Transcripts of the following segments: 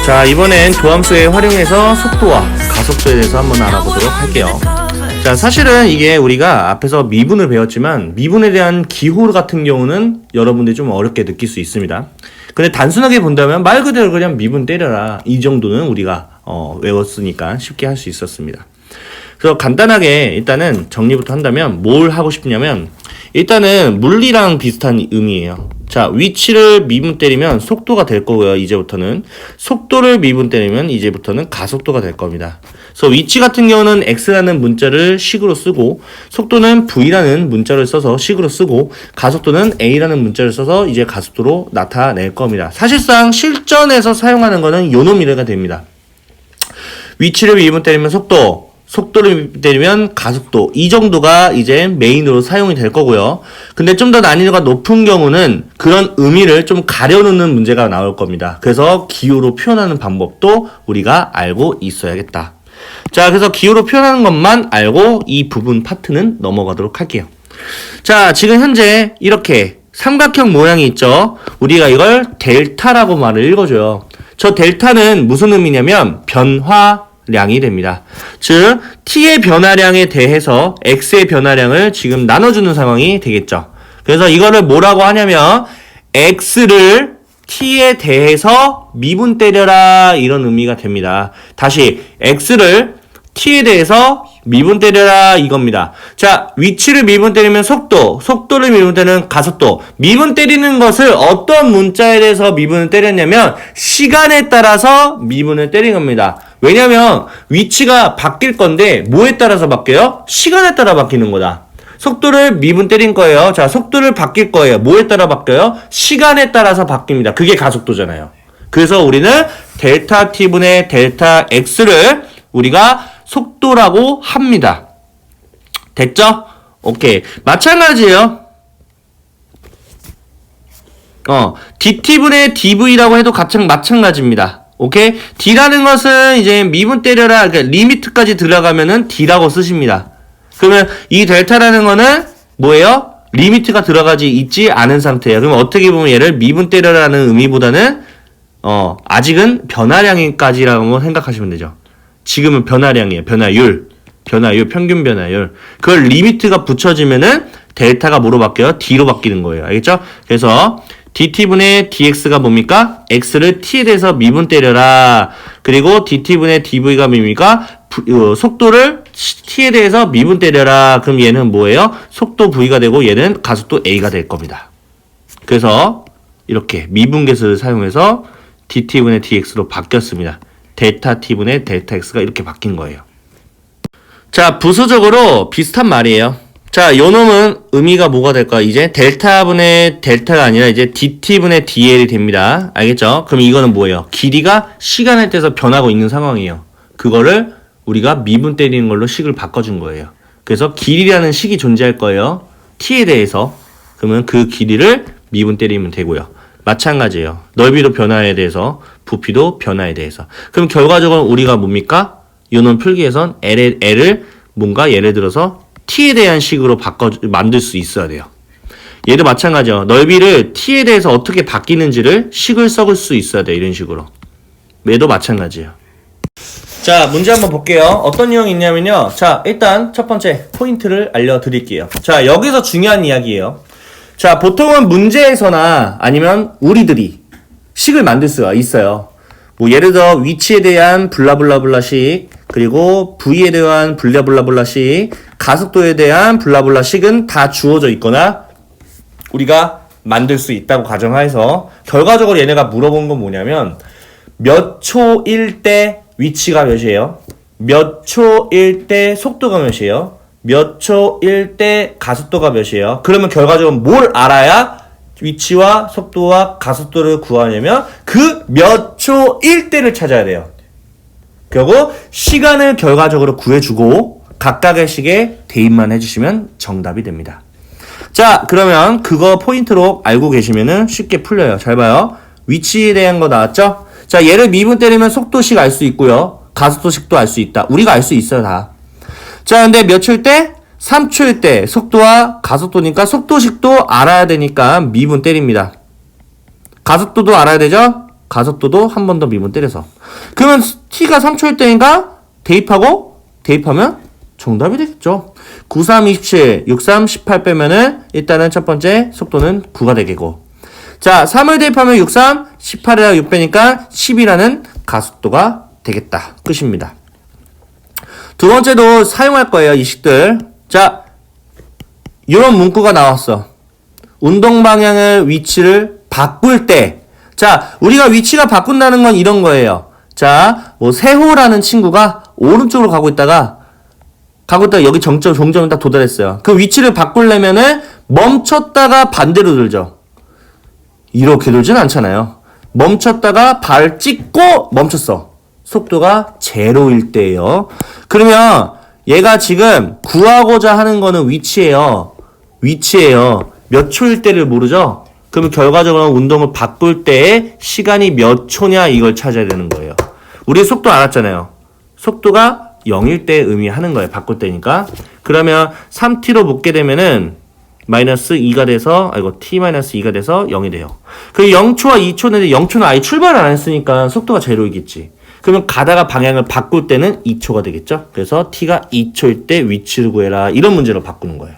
자, 이번엔 도함수에 활용해서 속도와 가속도에 대해서 한번 알아보도록 할게요. 자, 사실은 이게 우리가 앞에서 미분을 배웠지만 미분에 대한 기호 같은 경우는 여러분들이 좀 어렵게 느낄 수 있습니다. 근데 단순하게 본다면 말 그대로 그냥 미분 때려라, 이 정도는 우리가 외웠으니까 쉽게 할 수 있었습니다. 그래서 간단하게 일단은 정리부터 한다면 뭘 하고 싶냐면, 일단은 물리랑 비슷한 의미예요. 자, 위치를 미분 때리면 속도가 될 거고요. 이제부터는 속도를 미분 때리면 이제부터는 가속도가 될 겁니다. 그래서 위치 같은 경우는 x라는 문자를 식으로 쓰고, 속도는 v라는 문자를 써서 식으로 쓰고, 가속도는 a라는 문자를 써서 이제 가속도로 나타낼 겁니다. 사실상 실전에서 사용하는 거는 요 놈이래가 됩니다. 위치를 미분 때리면 속도, 속도를 때리면 가속도, 이 정도가 이제 메인으로 사용이 될 거고요. 근데 좀 더 난이도가 높은 경우는 그런 의미를 좀 가려놓는 문제가 나올 겁니다. 그래서 기호로 표현하는 방법도 우리가 알고 있어야겠다. 자, 그래서 기호로 표현하는 것만 알고 이 부분 파트는 넘어가도록 할게요. 자, 지금 현재 이렇게 삼각형 모양이 있죠. 우리가 이걸 델타라고 말을 읽어줘요. 저 델타는 무슨 의미냐면 변화량이 됩니다. 즉 t의 변화량에 대해서 x의 변화량을 지금 나눠주는 상황이 되겠죠. 그래서 이거를 뭐라고 하냐면 x를 t에 대해서 미분 때려라, 이런 의미가 됩니다. 다시 x를 t에 대해서 미분 때려라, 이겁니다. 자, 위치를 미분 때리면 속도, 속도를 미분 때리는 가속도. 미분 때리는 것을 어떤 문자에 대해서 미분을 때렸냐면 시간에 따라서 미분을 때린 겁니다. 왜냐면 위치가 바뀔 건데 뭐에 따라서 바뀌어요? 시간에 따라 바뀌는 거다. 속도를 미분 때린 거예요. 자, 속도를 바뀔 거예요. 뭐에 따라 바뀌어요? 시간에 따라서 바뀝니다. 그게 가속도잖아요. 그래서 우리는 델타 t분의 델타 x를 우리가 속도라고 합니다. 됐죠? 오케이. 마찬가지예요. dt분의 dv라고 해도 마찬가지입니다. 오케이? d라는 것은 이제 미분 때려라, 그러니까 리미트까지 들어가면은 d라고 쓰십니다. 그러면 이 델타라는 거는 뭐예요? 리미트가 들어가지 있지 않은 상태예요. 그러면 어떻게 보면 얘를 미분 때려라는 의미보다는 아직은 변화량까지라고 생각하시면 되죠. 지금은 변화량이에요. 변화율, 평균 변화율. 그걸 리미트가 붙여지면은 델타가 뭐로 바뀌어요? d로 바뀌는 거예요. 알겠죠? 그래서 dt분의 dx가 뭡니까? x를 t에 대해서 미분 때려라. 그리고 dt분의 dv가 뭡니까? 속도를 t에 대해서 미분 때려라. 그럼 얘는 뭐예요? 속도 v가 되고 얘는 가속도 a가 될 겁니다. 그래서 이렇게 미분계수를 사용해서 dt분의 dx로 바뀌었습니다. 델타 t분의 델타 x가 이렇게 바뀐 거예요. 자, 부수적으로 비슷한 말이에요. 자, 요 놈은 의미가 뭐가 될까? 이제 델타분의 델타가 아니라 이제 dt분의 dl이 됩니다. 알겠죠? 그럼 이거는 뭐예요? 길이가 시간에 따라서 변하고 있는 상황이에요. 그거를 우리가 미분 때리는 걸로 식을 바꿔준 거예요. 그래서 길이라는 식이 존재할 거예요. t에 대해서. 그러면 그 길이를 미분 때리면 되고요. 마찬가지예요. 넓이도 변화에 대해서, 부피도 변화에 대해서. 그럼 결과적으로 우리가 뭡니까? 요놈 풀기에선 L을 뭔가 예를 들어서 t에 대한 식으로 만들 수 있어야 돼요. 얘도 마찬가지죠. 넓이를 t에 대해서 어떻게 바뀌는지를 식을 썩을 수 있어야 돼요. 이런 식으로. 얘도 마찬가지예요. 자, 문제 한번 볼게요. 어떤 내용이 있냐면요. 자, 일단 첫 번째 포인트를 알려드릴게요. 자, 여기서 중요한 이야기예요. 자, 보통은 문제에서나 아니면 우리들이 식을 만들 수가 있어요. 뭐 예를 들어 위치에 대한 블라블라블라식, 그리고 v에 대한 블라블라블라식, 가속도에 대한 블라블라식은 다 주어져 있거나 우리가 만들 수 있다고 가정하에서 결과적으로 얘네가 물어본 건 뭐냐면 몇 초일 때 위치가 몇이에요? 몇 초일 때 속도가 몇이에요? 몇 초일 때 가속도가 몇이에요? 그러면 결과적으로 뭘 알아야 위치와 속도와 가속도를 구하냐면 그 몇 초일 때를 찾아야 돼요. 그리고 시간을 결과적으로 구해주고 각각의 식에 대입만 해주시면 정답이 됩니다. 자, 그러면 그거 포인트로 알고 계시면은 쉽게 풀려요. 잘 봐요. 위치에 대한 거 나왔죠? 자, 얘를 미분 때리면 속도식 알 수 있고요. 가속도식도 알 수 있다. 우리가 알 수 있어요, 다. 자, 근데 몇 초일 때? 3초일 때 속도와 가속도니까 속도식도 알아야 되니까 미분 때립니다. 가속도도 알아야 되죠? 가속도도 한 번 더 미분 때려서. 그러면 t가 3초일 때인가 대입하면 정답이 되겠죠. 9, 3, 27, 6, 3, 18 빼면은 일단은 첫 번째 속도는 9가 되겠고. 자, 3을 대입하면 6, 3, 18에다 6 빼니까 10이라는 가속도가 되겠다. 끝입니다. 두 번째도 사용할 거예요, 이 식들. 자, 이런 문구가 나왔어. 운동 방향의 위치를 바꿀 때. 자, 우리가 위치가 바꾼다는 건 이런 거예요. 자, 뭐 세호라는 친구가 오른쪽으로 가고 있다가 여기 종점에 딱 도달했어요. 그 위치를 바꾸려면은 멈췄다가 반대로 돌죠. 이렇게 돌진 않잖아요. 멈췄다가 발 찍고 멈췄어. 속도가 제로일 때예요. 그러면 얘가 지금 구하고자 하는 거는 위치예요. 몇 초일 때를 모르죠? 그러면 결과적으로 운동을 바꿀 때의 시간이 몇 초냐 이걸 찾아야 되는 거예요. 우리 속도 알았잖아요. 속도가 0일 때 의미하는 거예요. 바꿀 때니까. 그러면 3t로 묶게 되면은 마이너스 2가 돼서 t-2가 돼서 0이 돼요. 그 0초와 2초인데 0초는 아예 출발을 안 했으니까 속도가 제로이겠지. 그러면 가다가 방향을 바꿀 때는 2초가 되겠죠. 그래서 t가 2초일 때 위치를 구해라. 이런 문제로 바꾸는 거예요.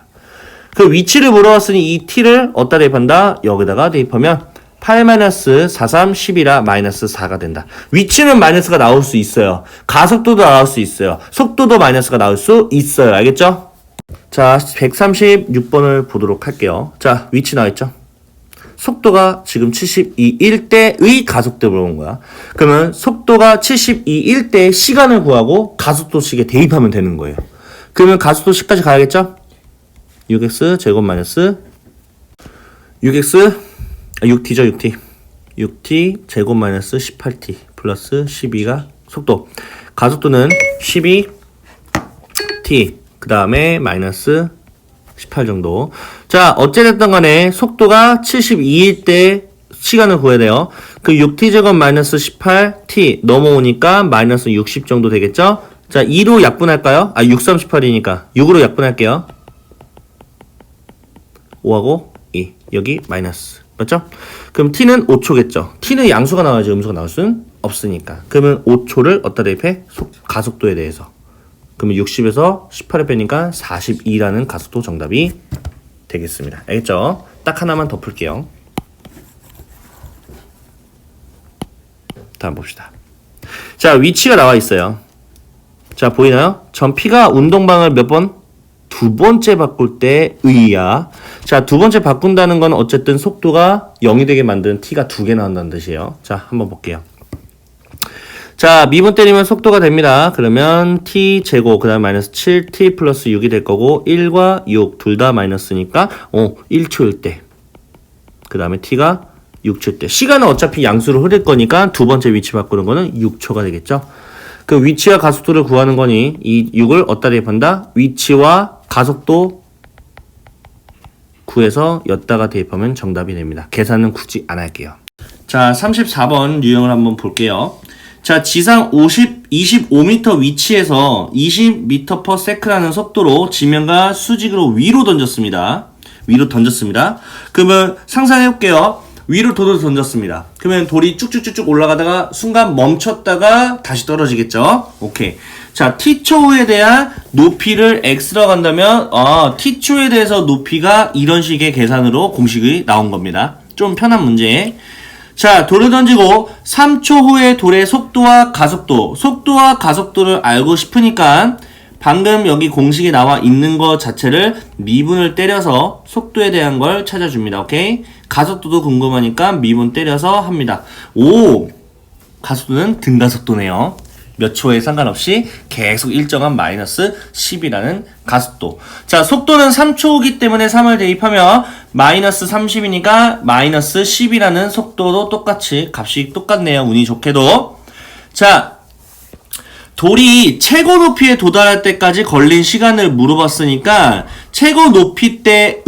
그 위치를 물어봤으니 이 t를 어디다 대입한다? 여기다가 대입하면 8-4-3-10이라 마이너스 4가 된다. 위치는 마이너스가 나올 수 있어요. 가속도도 나올 수 있어요. 속도도 마이너스가 나올 수 있어요. 알겠죠? 자, 136번을 보도록 할게요. 자, 위치 나와있죠? 속도가 지금 72일 때의 가속도를 물어본 거야. 그러면 속도가 72일 때의 시간을 구하고 가속도식에 대입하면 되는 거예요. 그러면 가속도식까지 가야겠죠? 6x 제곱 마이너스 6t죠. 6t 제곱 마이너스 18t 플러스 12가 속도. 가속도는 12t 그 다음에 마이너스 18 정도. 자, 어찌됐든 간에 속도가 72일 때 시간을 구해야 돼요. 그 6t 제곱 마이너스 18t 넘어오니까 마이너스 60 정도 되겠죠? 자, 2로 약분할까요? 6, 3, 18이니까 6으로 약분할게요. 5하고 2. 여기 마이너스. 맞죠? 그럼 t는 5초겠죠? t는 양수가 나와야지 음수가 나올 수는 없으니까. 그러면 5초를 어디다 대입해? 가속도에 대해서. 그러면 60에서 18을 빼니까 42라는 가속도 정답이 되겠습니다. 알겠죠? 딱 하나만 더 풀게요. 다음 봅시다. 자, 위치가 나와 있어요. 자, 보이나요? 전 P가 운동방을 몇 번? 두 번째 바꿀 때 의야. 자, 두 번째 바꾼다는 건 어쨌든 속도가 0이 되게 만드는 t가 두 개 나온다는 뜻이에요. 자, 한번 볼게요. 자, 미분 때리면 속도가 됩니다. 그러면 t 제곱 그 다음 마이너스 7t 플러스 6이 될 거고 1과 6 둘 다 마이너스니까 1초일 때. 그 다음에 t가 6초일 때. 시간은 어차피 양수로 흐를 거니까 두 번째 위치 바꾸는 거는 6초가 되겠죠. 그 위치와 가속도를 구하는 거니 이 6을 어디다 대입한다? 위치와 가속도 구해서 였다가 대입하면 정답이 됩니다. 계산은 굳이 안 할게요. 자, 34번 유형을 한번 볼게요. 자, 지상 25m 위치에서 20m/s라는 속도로 지면과 수직으로 위로 던졌습니다. 그러면 상상해 볼게요. 위로 돌을 던졌습니다. 그러면 돌이 쭉쭉쭉쭉 올라가다가 순간 멈췄다가 다시 떨어지겠죠? 오케이. 자, t초에 대한 높이를 x라고 한다면 t초에 대해서 높이가 이런 식의 계산으로 공식이 나온 겁니다. 좀 편한 문제. 자, 돌을 던지고 3초 후에 돌의 속도와 가속도를 알고 싶으니까 방금 여기 공식에 나와 있는 것 자체를 미분을 때려서 속도에 대한 걸 찾아줍니다. 오케이? 가속도도 궁금하니까 미분 때려서 합니다. 오! 가속도는 등가속도네요. 몇 초에 상관없이 계속 일정한 마이너스 10이라는 가속도. 자, 속도는 3초이기 때문에 3을 대입하면 마이너스 30이니까 마이너스 10이라는 속도도 똑같이 값이 똑같네요. 운이 좋게도. 자, 돌이 최고 높이에 도달할 때까지 걸린 시간을 물어봤으니까 최고 높이 때의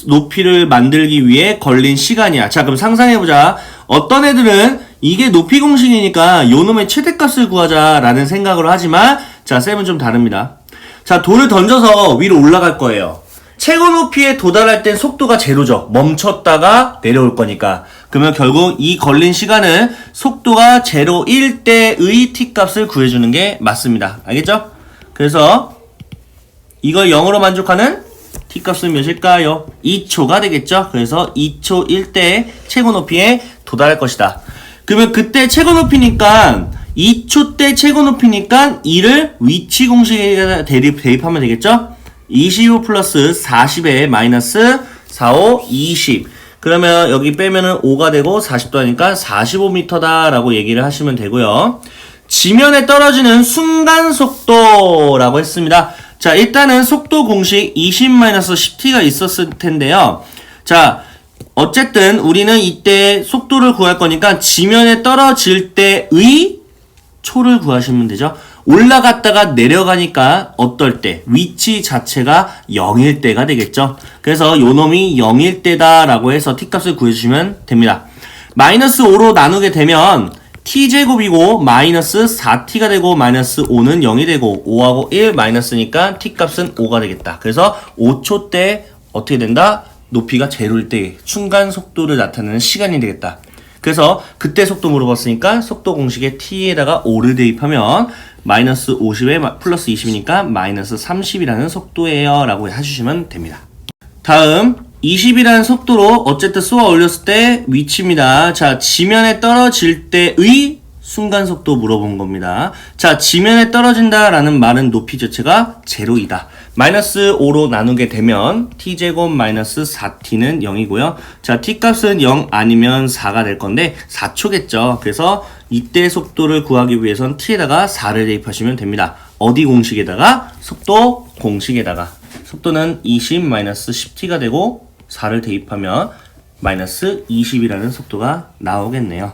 높이를 만들기 위해 걸린 시간이야. 자, 그럼 상상해보자. 어떤 애들은 이게 높이 공식이니까 요놈의 최대값을 구하자라는 생각을 하지만 자, 쌤은 좀 다릅니다. 자, 돌을 던져서 위로 올라갈 거예요. 최고 높이에 도달할 땐 속도가 제로죠. 멈췄다가 내려올 거니까. 그러면 결국 이 걸린 시간은 속도가 제로일 때의 t값을 구해주는 게 맞습니다. 알겠죠? 그래서 이걸 0으로 만족하는 t값은 몇일까요? 2초가 되겠죠? 그래서 2초일 때 최고 높이에 도달할 것이다. 그러면 그때 최고 높이니까 2초 때 최고 높이니까 2를 위치 공식에 대입하면 되겠죠? 25 플러스 40에 마이너스 4, 5, 20. 그러면 여기 빼면은 5가 되고 40도 하니까 45m다 라고 얘기를 하시면 되고요. 지면에 떨어지는 순간 속도라고 했습니다. 자, 일단은 속도 공식 20-10t가 있었을 텐데요. 자, 어쨌든 우리는 이때 속도를 구할 거니까 지면에 떨어질 때의 초를 구하시면 되죠. 올라갔다가 내려가니까 어떨 때 위치 자체가 0일 때가 되겠죠. 그래서 요놈이 0일 때다 라고 해서 t값을 구해주시면 됩니다. 마이너스 5로 나누게 되면 t제곱이고 마이너스 4t가 되고 마이너스 5는 0이 되고 5하고 1 마이너스니까 t값은 5가 되겠다. 그래서 5초 때 어떻게 된다? 높이가 제로일 때 순간 속도를 나타내는 시간이 되겠다. 그래서 그때 속도 물어봤으니까 속도 공식에 t에다가 5를 대입하면 마이너스 50에 플러스 20이니까 마이너스 30이라는 속도예요 라고 해주시면 됩니다. 다음 20이라는 속도로 어쨌든 쏘아 올렸을 때 위치입니다. 자, 지면에 떨어질 때의 순간 속도 물어본 겁니다. 자, 지면에 떨어진다 라는 말은 높이 자체가 제로이다. 마이너스 5로 나누게 되면 t제곱 마이너스 4t는 0이고요. 자, t값은 0 아니면 4가 될 건데 4초겠죠. 그래서 이때 속도를 구하기 위해선 t에다가 4를 대입하시면 됩니다. 어디 공식에다가? 속도 공식에다가. 속도는 20-10t가 되고 4를 대입하면 마이너스 20이라는 속도가 나오겠네요.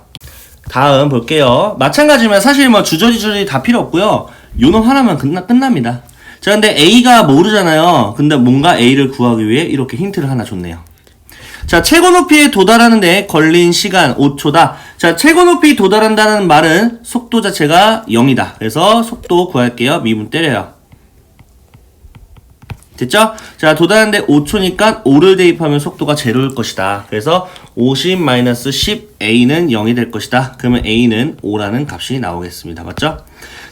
다음 볼게요. 마찬가지면 사실 뭐 주저리 다 필요 없고요. 요놈 하나만 끝납니다. 자, 근데 A가 모르잖아요. 근데 뭔가 A를 구하기 위해 이렇게 힌트를 하나 줬네요. 자, 최고 높이에 도달하는데 걸린 시간 5초다. 자, 최고 높이 도달한다는 말은 속도 자체가 0이다. 그래서 속도 구할게요. 미분 때려요. 됐죠? 자, 도달하는데 5초니까 5를 대입하면 속도가 제로일 것이다. 그래서 50-10 A는 0이 될 것이다. 그러면 A는 5라는 값이 나오겠습니다. 맞죠?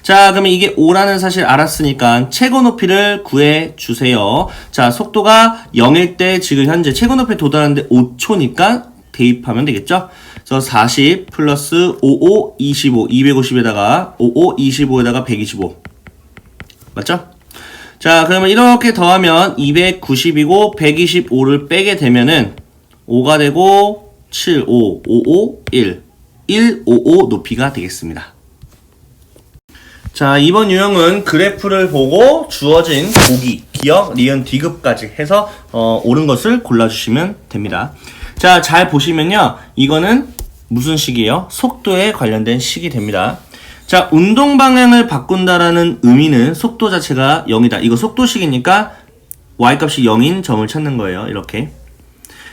자, 그러면 이게 5라는 사실 알았으니까 최고 높이를 구해주세요. 자, 속도가 0일 때 지금 현재 최고 높이에 도달하는데 5초니까 대입하면 되겠죠? 그래서 40 플러스 55, 25, 250에다가 55, 25에다가 125. 맞죠? 자, 그러면 이렇게 더하면 290이고 125를 빼게 되면은 5가 되고 7, 5, 5, 5, 1. 1, 5, 5 높이가 되겠습니다. 자, 이번 유형은 그래프를 보고 주어진 보기, 기억, 니은, 디귿까지 해서 옳은 것을 골라주시면 됩니다. 자, 잘 보시면요. 이거는 무슨 식이에요? 속도에 관련된 식이 됩니다. 자, 운동 방향을 바꾼다라는 의미는 속도 자체가 0이다. 이거 속도식이니까 y값이 0인 점을 찾는 거예요. 이렇게.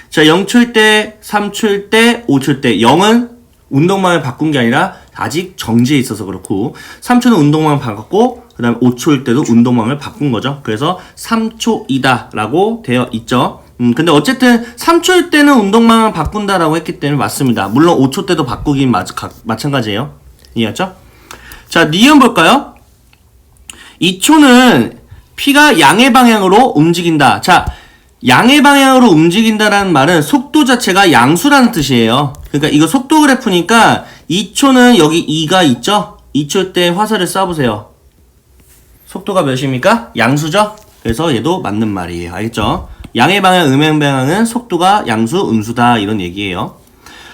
자, 0초일 때, 3초일 때, 5초일 때 0은 운동 방향을 바꾼 게 아니라 아직 정지해 있어서 그렇고 3초는 운동망을 바꿨고 그 다음에 5초일 때도 운동망을 바꾼 거죠. 그래서 3초이다 라고 되어 있죠. 근데 어쨌든 3초일 때는 운동망을 바꾼다라고 했기 때문에 맞습니다. 물론 5초 때도 바꾸긴 마찬가지예요. 이해했죠? 자, 니은 볼까요? 2초는 P가 양의 방향으로 움직인다. 자, 양의 방향으로 움직인다라는 말은 속도 자체가 양수라는 뜻이에요. 그러니까 이거 속도 그래프니까 2초는 여기 2가 있죠? 2초 때 화살을 쏴보세요. 속도가 몇입니까? 양수죠? 그래서 얘도 맞는 말이에요. 알겠죠? 양의 방향, 음의 방향은 속도가 양수, 음수다 이런 얘기예요.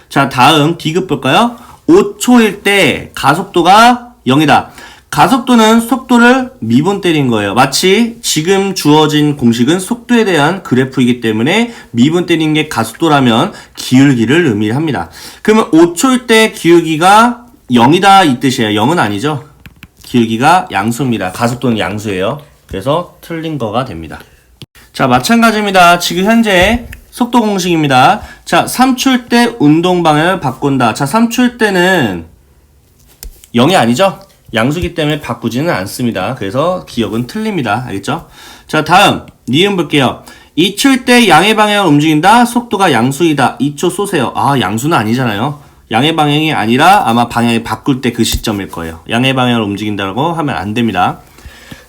자, 다음 디귿 볼까요? 5초일 때 가속도가 0이다. 가속도는 속도를 미분 때린 거예요. 마치 지금 주어진 공식은 속도에 대한 그래프이기 때문에 미분 때린 게 가속도라면 기울기를 의미합니다. 그러면 5초일 때 기울기가 0이다 이 뜻이에요. 0은 아니죠. 기울기가 양수입니다. 가속도는 양수예요. 그래서 틀린 거가 됩니다. 자, 마찬가지입니다. 지금 현재 속도 공식입니다. 자, 3초일 때 운동 방향을 바꾼다. 자, 3초일 때는 0이 아니죠? 양수기 때문에 바꾸지는 않습니다. 그래서 기억은 틀립니다. 알겠죠? 자, 다음 니은 볼게요. 2초일 때 양의 방향을 움직인다. 속도가 양수이다. 2초 쏘세요. 아, 양수는 아니잖아요. 양의 방향이 아니라 아마 방향을 바꿀 때 그 시점일 거예요. 양의 방향을 움직인다고 하면 안 됩니다.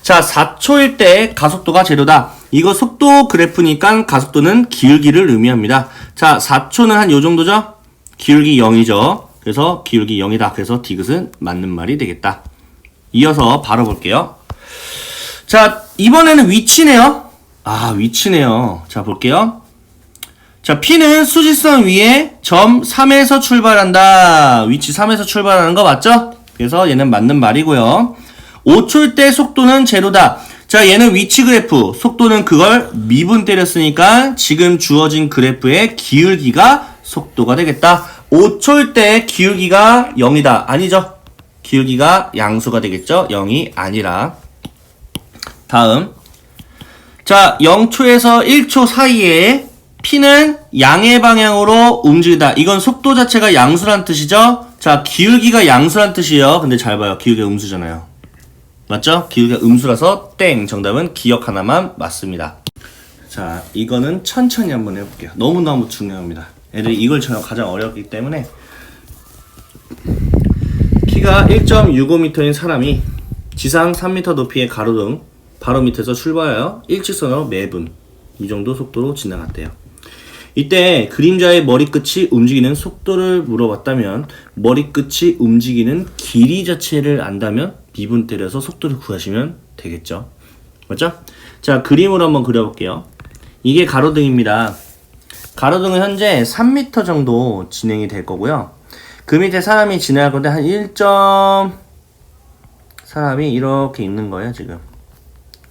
자, 4초일 때 가속도가 제로다. 이거 속도 그래프니까 가속도는 기울기를 의미합니다. 자, 4초는 한 요 정도죠? 기울기 0이죠. 그래서 기울기 0이다. 그래서 디귿은 맞는 말이 되겠다. 이어서 바로 볼게요. 자, 이번에는 위치네요. 아, 위치네요. 자, 볼게요. 자, P는 수직선 위에 점 3에서 출발한다. 위치 3에서 출발하는 거 맞죠? 그래서 얘는 맞는 말이고요. 5초일 때 속도는 제로다. 자, 얘는 위치 그래프. 속도는 그걸 미분 때렸으니까 지금 주어진 그래프의 기울기가 속도가 되겠다. 5초일 때 기울기가 0이다. 아니죠? 기울기가 양수가 되겠죠? 0이 아니라. 다음. 자, 0초에서 1초 사이에 P는 양의 방향으로 움직이다. 이건 속도 자체가 양수란 뜻이죠? 자, 기울기가 양수란 뜻이에요. 근데 잘 봐요. 기울기가 음수잖아요. 맞죠? 기울기가 음수라서 땡! 정답은 기억 하나만 맞습니다. 자, 이거는 천천히 한번 해볼게요. 너무너무 중요합니다. 애들이 이걸 가장 어렵기 때문에. 키가 1.65m인 사람이 지상 3m 높이의 가로등 바로 밑에서 출발하여 일직선으로 매분 이 정도 속도로 지나갔대요. 이때 그림자의 머리끝이 움직이는 속도를 물어봤다면 머리끝이 움직이는 길이 자체를 안다면 미분 때려서 속도를 구하시면 되겠죠. 맞죠? 자, 그림으로 한번 그려볼게요. 이게 가로등입니다. 가로등은 현재 3m 정도 진행이 될 거고요. 그 밑에 사람이 지나갈 건데 한 1. 사람이 이렇게 있는 거예요, 지금.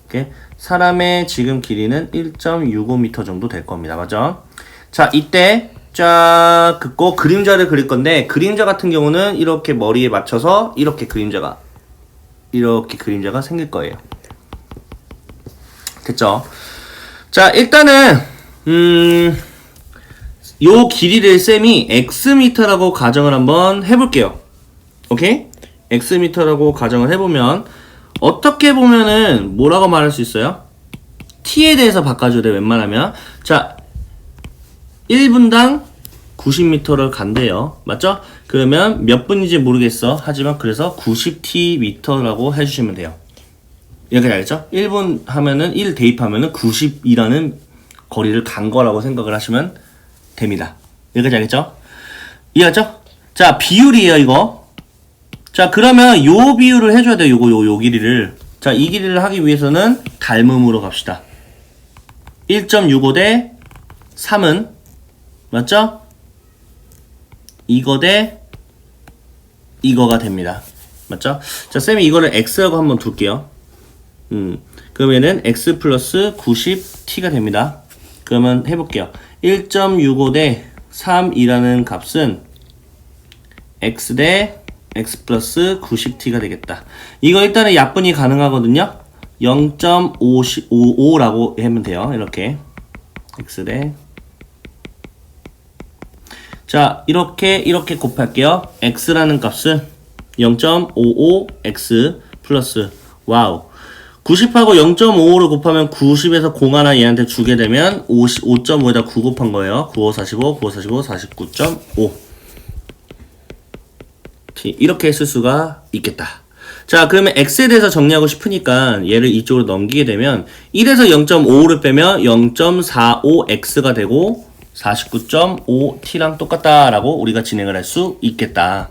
이렇게 사람의 지금 길이는 1.65m 정도 될 겁니다. 맞죠? 자, 이때 쫙 긋고 그림자를 그릴 건데 그림자 같은 경우는 이렇게 머리에 맞춰서 이렇게 그림자가 생길 거예요. 됐죠? 자, 일단은 요 길이를 쌤이 xm라고 가정을 한번 해볼게요. 오케이? xm라고 가정을 해보면 어떻게 보면은 뭐라고 말할 수 있어요? t에 대해서 바꿔줘야 돼, 웬만하면. 자, 1분당 90m를 간대요. 맞죠? 그러면 몇 분인지 모르겠어. 하지만 그래서 90tm라고 해주시면 돼요. 이렇게 알겠죠? 1분 하면은 1 대입하면은 90이라는 거리를 간 거라고 생각을 하시면 됩니다. 여기까지 알겠죠? 이해했죠? 자, 비율이에요, 이거. 자, 그러면 요 비율을 해줘야 돼요. 요 길이를. 자, 이 길이를 하기 위해서는 닮음으로 갑시다. 1.65 대 3은 맞죠? 이거 대 이거가 됩니다. 맞죠? 자, 쌤이 이거를 x라고 한번 둘게요. 그러면은 x 플러스 90t가 됩니다. 그러면 해볼게요. 1.65 대 3이라는 값은 x 대 x 플러스 90t가 되겠다. 이거 일단은 약분이 가능하거든요. 0.55라고 하면 돼요. 이렇게 x 대 자, 이렇게 곱할게요. x라는 값은 0.55x 플러스 와우 90하고 0.55를 곱하면 90에서 0 하나 얘한테 주게 되면 5.5에다 9 곱한 거예요. 95, 45, 95, 45, 49.5 이렇게 쓸 수가 있겠다. 자, 그러면 x에 대해서 정리하고 싶으니까 얘를 이쪽으로 넘기게 되면 1에서 0.55를 빼면 0.45x가 되고 49.5t랑 똑같다라고 우리가 진행을 할 수 있겠다.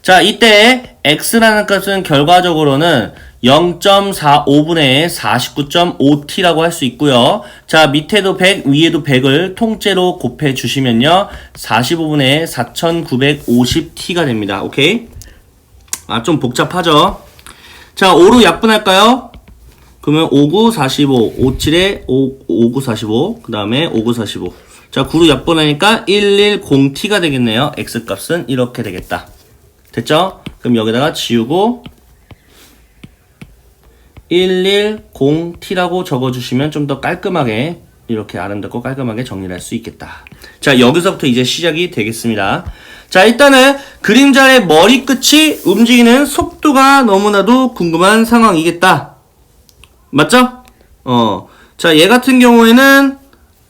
자, 이때 x라는 값은 결과적으로는 0.45분의 49.5t라고 할 수 있고요. 자, 밑에도 100, 위에도 100을 통째로 곱해 주시면요. 45분의 4950t가 됩니다. 오케이? 아, 좀 복잡하죠? 자, 5로 약분할까요? 그러면 59, 45, 57에 59, 45, 그 다음에 59, 45. 자, 9로 약분하니까 110t가 되겠네요. x값은 이렇게 되겠다. 됐죠? 그럼 여기다가 지우고 110t라고 적어주시면 좀 더 깔끔하게 이렇게 아름답고 깔끔하게 정리를 할 수 있겠다. 자, 여기서부터 이제 시작이 되겠습니다. 자, 일단은 그림자의 머리끝이 움직이는 속도가 너무나도 궁금한 상황이겠다. 맞죠? 자, 얘 같은 경우에는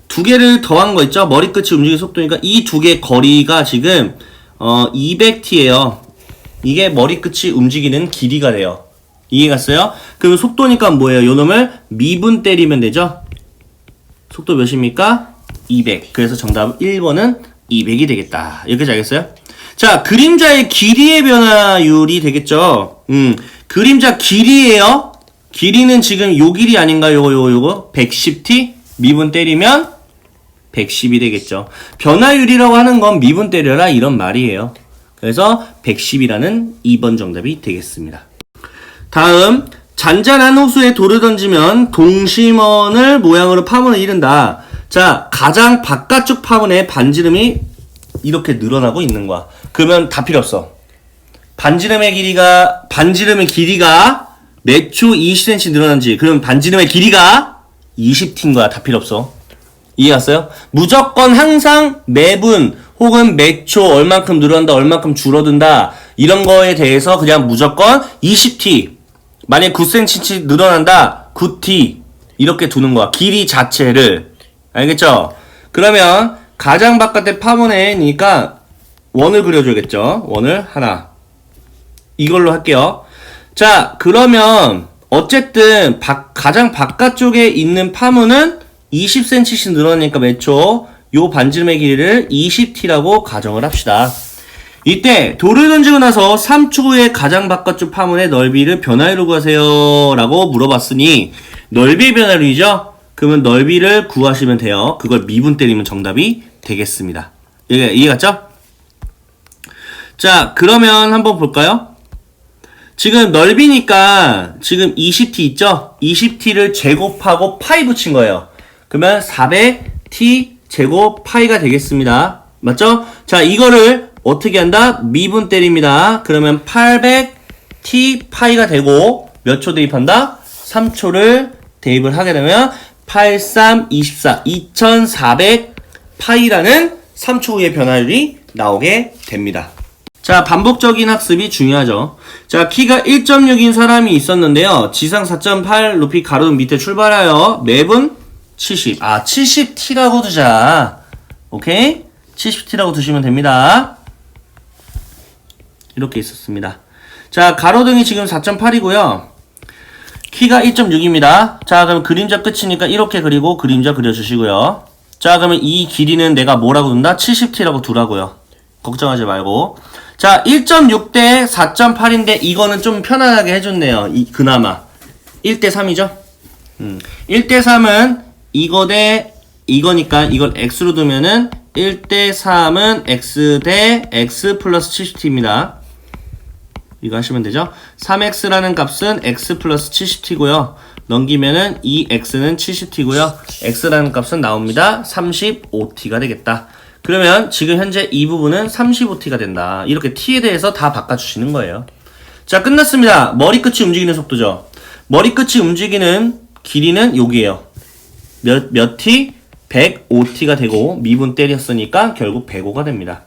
두 개를 더한 거 있죠? 머리끝이 움직이는 속도니까 이 두 개 거리가 지금 200t예요. 이게 머리끝이 움직이는 길이가 돼요. 이해갔어요? 그럼 속도니까 뭐예요? 요 놈을 미분 때리면 되죠? 속도 몇입니까? 200. 그래서 정답 1번은 200이 되겠다. 여기까지 알겠어요? 자, 그림자의 길이의 변화율이 되겠죠? 그림자 길이에요. 길이는 지금 요 길이 아닌가요? 요거 110t 미분 때리면 110이 되겠죠. 변화율이라고 하는 건 미분 때려라 이런 말이에요. 그래서 110이라는 2번 정답이 되겠습니다. 다음, 잔잔한 호수에 돌을 던지면 동심원을 모양으로 파문을 이룬다. 자, 가장 바깥쪽 파문에 반지름이 이렇게 늘어나고 있는 거야. 그러면 다 필요 없어. 반지름의 길이가 몇 초 20cm 늘어난지, 그럼 반지름의 길이가 20t인 거야. 다 필요 없어. 이해갔어요? 무조건 항상 매분 혹은 몇 초 얼만큼 늘어난다, 얼만큼 줄어든다 이런 거에 대해서 그냥 무조건 20t. 만약 9cm 늘어난다, 9t 이렇게 두는 거야. 길이 자체를. 알겠죠? 그러면 가장 바깥의 파문에니까 원을 그려줘야겠죠. 원을 하나. 이걸로 할게요. 자, 그러면 어쨌든 가장 바깥쪽에 있는 파문은 20cm씩 늘어나니까 몇 초? 요 반지름의 길이를 20t라고 가정을 합시다. 이때 돌을 던지고 나서 3초 후에 가장 바깥쪽 파문의 넓이를 변화율로 구하세요 라고 물어봤으니 넓이의 변화율이죠? 그러면 넓이를 구하시면 돼요. 그걸 미분 때리면 정답이 되겠습니다. 이해갔죠? 자, 그러면 한번 볼까요? 지금 넓이니까 지금 20t 있죠? 20t를 제곱하고 파이 붙인 거예요. 그러면 400t 제곱 파이가 되겠습니다. 맞죠? 자, 이거를 어떻게 한다? 미분 때립니다. 그러면 800t 파이가 되고 몇 초 대입한다? 3초를 대입을 하게 되면 83, 24, 2400 파이라는 3초 후의 변화율이 나오게 됩니다. 자, 반복적인 학습이 중요하죠. 자, 키가 1.6인 사람이 있었는데요. 지상 4.8 높이 가로등 밑에 출발하여 매분 70. 70t라고 두자. 오케이? 70t라고 두시면 됩니다. 이렇게 있었습니다. 자, 가로등이 지금 4.8이고요. 키가 1.6입니다. 자, 그럼 그림자 끝이니까 이렇게 그리고 그림자 그려주시고요. 자, 그러면 이 길이는 내가 뭐라고 둔다? 70t라고 두라고요. 걱정하지 말고. 자, 1.6 대 4.8인데 이거는 좀 편안하게 해줬네요. 그나마. 1대 3이죠? 1대 3은 이거 대 이거니까 이걸 x로 두면은 1대 3은 x 대 x 플러스 70t입니다. 이거 하시면 되죠? 3x라는 값은 x 플러스 70t고요. 넘기면은 이 x는 70t고요. x라는 값은 나옵니다. 35t가 되겠다. 그러면 지금 현재 이 부분은 35t가 된다. 이렇게 t에 대해서 다 바꿔주시는 거예요. 자, 끝났습니다. 머리끝이 움직이는 속도죠. 머리끝이 움직이는 길이는 여기에요. 몇 t? 105t가 되고 미분 때렸으니까 결국 105가 됩니다.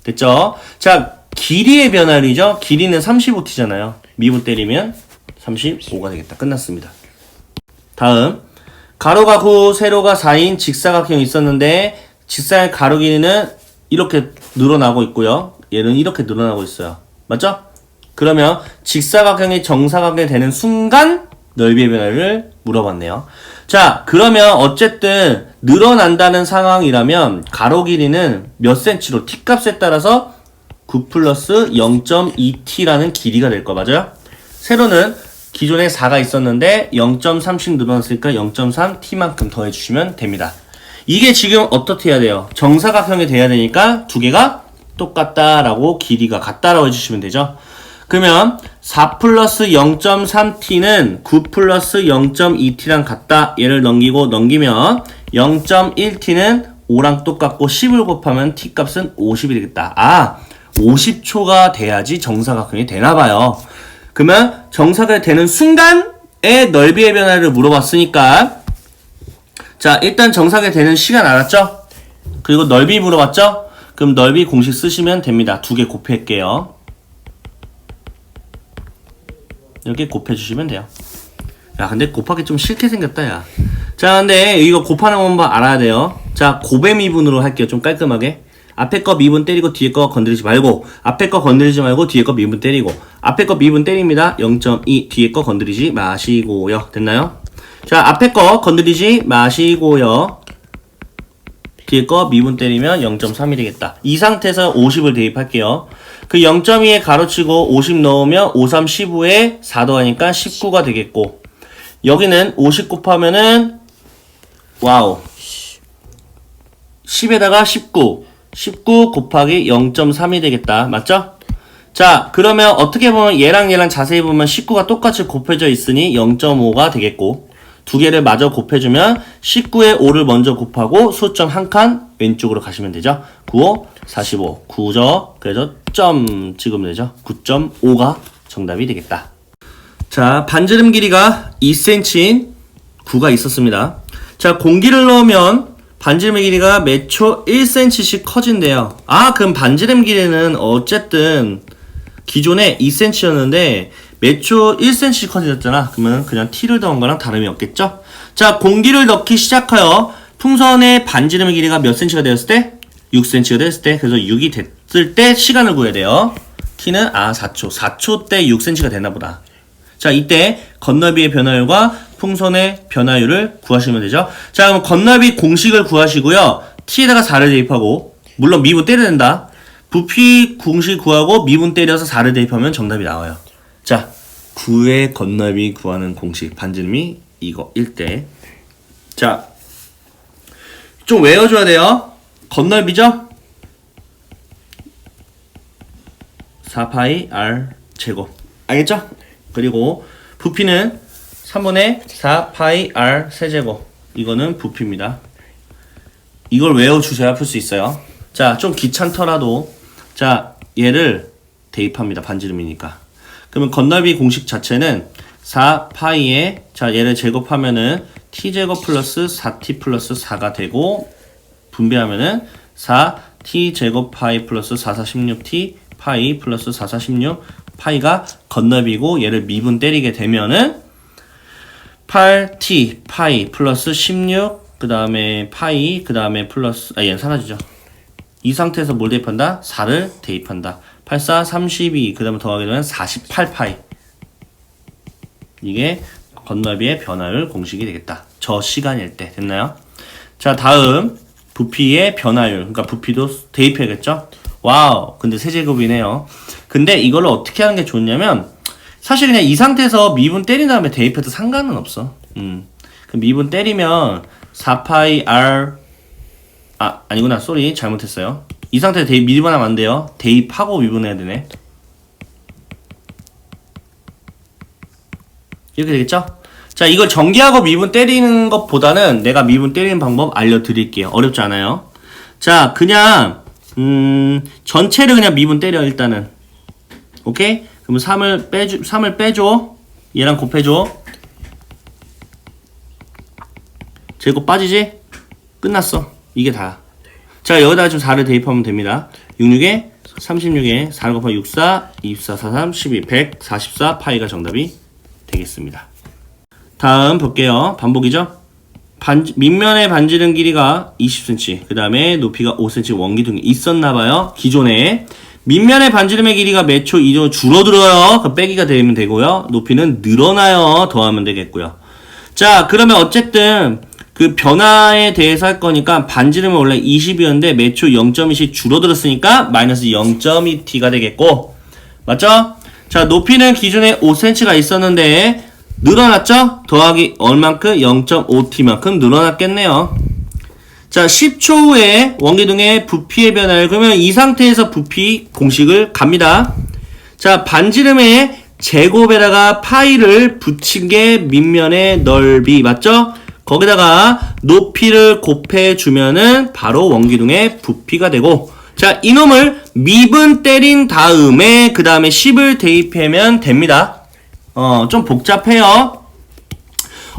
됐죠? 자, 길이의 변화율이죠. 길이는 35t잖아요. 미분 때리면 35가 되겠다. 끝났습니다. 다음, 가로가 9, 세로가 4인 직사각형이 있었는데 직사의 가로 길이는 이렇게 늘어나고 있고요. 얘는 이렇게 늘어나고 있어요. 맞죠? 그러면 직사각형이 정사각형이 되는 순간 넓이의 변화를 물어봤네요. 자, 그러면 어쨌든 늘어난다는 상황이라면 가로 길이는 몇 cm로 t값에 따라서 9 플러스 0.2t라는 길이가 될 거 맞아요? 세로는 기존에 4가 있었는데 0.3씩 늘어났으니까 0.3t만큼 더해주시면 됩니다. 이게 지금 어떻게 해야 돼요? 정사각형이 돼야 되니까 두 개가 똑같다라고 길이가 같다라고 해주시면 되죠. 그러면 4 플러스 0.3t는 9 플러스 0.2t랑 같다. 얘를 넘기면 0.1t는 5랑 똑같고 10을 곱하면 t 값은 50이 되겠다. 50초가 돼야지 정사각형이 되나봐요. 그러면 정사각형이 되는 순간의 넓이의 변화를 물어봤으니까 자, 일단 정사각형이 되는 시간 알았죠? 그리고 넓이 물어봤죠? 그럼 넓이 공식 쓰시면 됩니다. 두 개 곱할게요. 이렇게 곱해주시면 돼요. 야, 근데 곱하기 좀 싫게 생겼다, 야. 자, 근데 이거 곱하는 방법 알아야 돼요. 자, 곱의 미분으로 할게요. 좀 깔끔하게. 앞에 거 미분 때리고 뒤에 거 건드리지 말고, 앞에 거 건드리지 말고 뒤에 거 미분 때리고, 앞에 거 미분 때립니다. 0.2, 뒤에 거 건드리지 마시고요. 됐나요? 자, 앞에 거 건드리지 마시고요. 뒤에 거 미분 때리면 0.3이 되겠다. 이 상태에서 50을 대입할게요. 그 0.2에 가로치고 50 넣으면 5, 3, 15에 4 더하니까 19가 되겠고, 여기는 50 곱하면은 와우 10에다가 19 곱하기 0.3이 되겠다. 맞죠? 자, 그러면 어떻게 보면 얘랑 자세히 보면 19가 똑같이 곱해져 있으니 0.5가 되겠고, 두 개를 마저 곱해주면 19에 5를 먼저 곱하고 수점 한 칸 왼쪽으로 가시면 되죠. 95, 45, 9죠. 그래서 점 찍으면 되죠. 9.5가 정답이 되겠다. 자, 반지름 길이가 2cm인 9가 있었습니다. 자, 공기를 넣으면 반지름의 길이가 몇 초 1cm씩 커진대요. 아, 그럼 반지름 길이는 어쨌든 기존에 2cm였는데 몇 초 1cm씩 커졌잖아. 그러면 그냥 t를 더한 거랑 다름이 없겠죠? 자, 공기를 넣기 시작하여 풍선의 반지름의 길이가 몇 cm가 되었을 때? 6cm가 되었을 때. 그래서 6이 됐을 때 시간을 구해야 돼요. t는 4초. 4초 때 6cm가 되나 보다. 자, 이때 건너비의 변화율과 풍선의 변화율을 구하시면 되죠. 자, 그럼 건너비 공식을 구하시고요. t에다가 4를 대입하고, 물론 미분 때려야 된다. 부피 공식 구하고 미분 때려서 4를 대입하면 정답이 나와요. 자, 9의 건너비 구하는 공식, 반지름이 이거 1대. 자, 좀 외워줘야 돼요. 건너비죠? 4파이 r 제곱. 알겠죠? 그리고 부피는 3분의 4파이 r 세제곱. 이거는 부피입니다. 이걸 외워주셔야 풀 수 있어요. 자, 좀 귀찮더라도, 자, 얘를 대입합니다. 반지름이니까. 그러면 건너비 공식 자체는 4파이에, 자, 얘를 제곱하면은 t제곱 플러스 4t 플러스 4가 되고, 분배하면은 4t제곱 파이 플러스 4416t 파이 플러스 4416 파이가 건너비고, 얘를 미분 때리게 되면은 8t 파이 플러스 16, 그 다음에 파이, 그 다음에 플러스, 얘는 사라지죠. 이 상태에서 뭘 대입한다? 4를 대입한다. 84, 32, 그 다음에 더하게 되면 48파이. 이게 건너비의 변화율 공식이 되겠다. 저 시간일 때. 됐나요? 자, 다음 부피의 변화율. 그러니까 부피도 대입해야겠죠? 와우, 근데 세제곱이네요. 근데 이걸 어떻게 하는 게 좋냐면, 사실 그냥 이 상태에서 미분 때린 다음에 대입해도 상관은 없어. 그 미분 때리면 4파이 r, 아니구나, 쏘리, 잘못했어요. 이 상태에서 대입 미분하면 안 돼요. 대입하고 미분해야 되네. 이렇게 되겠죠? 자, 이걸 전개하고 미분 때리는 것보다는 내가 미분 때리는 방법 알려드릴게요. 어렵지 않아요. 자, 그냥 전체를 그냥 미분 때려. 일단은 오케이? 그러면 3을 빼줘. 얘랑 곱해줘. 제곱 빠지지? 끝났어. 이게 다야. 자, 여기다가 좀 4를 대입하면 됩니다. 66에 36에 4를 곱하면 64, 24, 43, 12, 144 파이가 정답이 되겠습니다. 다음 볼게요. 반복이죠? 밑면의 반지름 길이가 20cm, 그 다음에 높이가 5cm 원기둥이 있었나봐요. 기존에 밑면의 반지름의 길이가 몇 초 이죠? 줄어들어요. 그 빼기가 되면 되고요. 높이는 늘어나요. 더하면 되겠고요. 자, 그러면 어쨌든 그 변화에 대해서 할 거니까 반지름은 원래 20이었는데 몇 초 0.2씩 줄어들었으니까 마이너스 0.2t가 되겠고, 맞죠? 자, 높이는 기존에 5cm가 있었는데 늘어났죠? 더하기 얼만큼? 0.5t만큼 늘어났겠네요. 자, 10초 후에 원기둥의 부피의 변화를, 그러면 이 상태에서 부피 공식을 갑니다. 자, 반지름의 제곱에다가 파이를 붙인 게 밑면의 넓이, 맞죠? 거기다가 높이를 곱해주면은 바로 원기둥의 부피가 되고, 자, 이놈을 미분 때린 다음에 그 다음에 10을 대입하면 됩니다. 좀 복잡해요.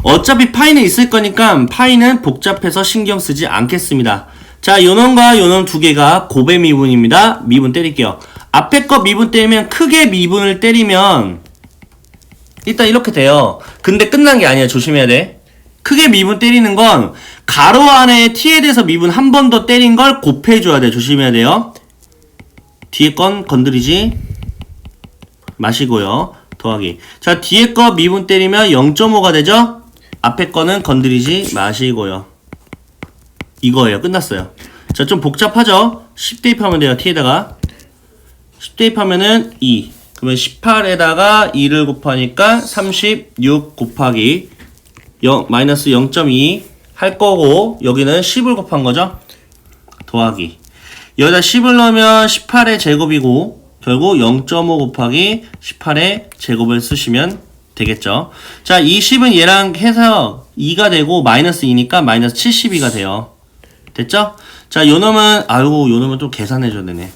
어차피 파이는 있을 거니까 파이는 복잡해서 신경 쓰지 않겠습니다. 자, 요놈과 요놈 두 개가 곱의 미분입니다. 미분 때릴게요. 앞에 거 미분 때리면, 크게 미분을 때리면 일단 이렇게 돼요. 근데 끝난 게 아니야. 조심해야 돼. 크게 미분 때리는 건 가로 안에 t에 대해서 미분 한 번 더 때린 걸 곱해줘야 돼. 조심해야 돼요. 뒤에 건 건드리지 마시고요. 더하기. 자, 뒤에 거 미분 때리면 0.5가 되죠? 앞에 거는 건드리지 마시고요. 이거예요. 끝났어요. 자, 좀 복잡하죠? 10 대입하면 돼요. t에다가 10 대입하면은 2. 그러면 18에다가 2를 곱하니까 36 곱하기 0, 마이너스 0.2 할 거고, 여기는 10을 곱한 거죠? 더하기. 여기다 10을 넣으면 18의 제곱이고, 결국 0.5 곱하기 18의 제곱을 쓰시면 되겠죠? 자, 이 10은 얘랑 해서 2가 되고, 마이너스 2니까 마이너스 72가 돼요. 됐죠? 자, 요 놈은, 아이고, 요 놈은 또 계산해줘야 되네.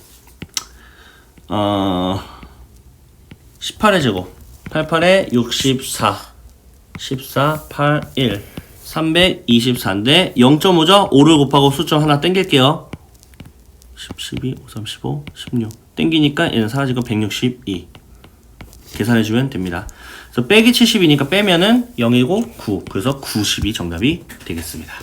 18의 제곱. 88에 64. 14, 8, 1. 324인데 0.5죠? 5를 곱하고 수점 하나 땡길게요. 10, 12, 5, 3, 15, 16. 땡기니까 얘는 사라지고 162. 계산해주면 됩니다. 그래서 빼기 70이니까 빼면은 0이고 9. 그래서 90이 정답이 되겠습니다.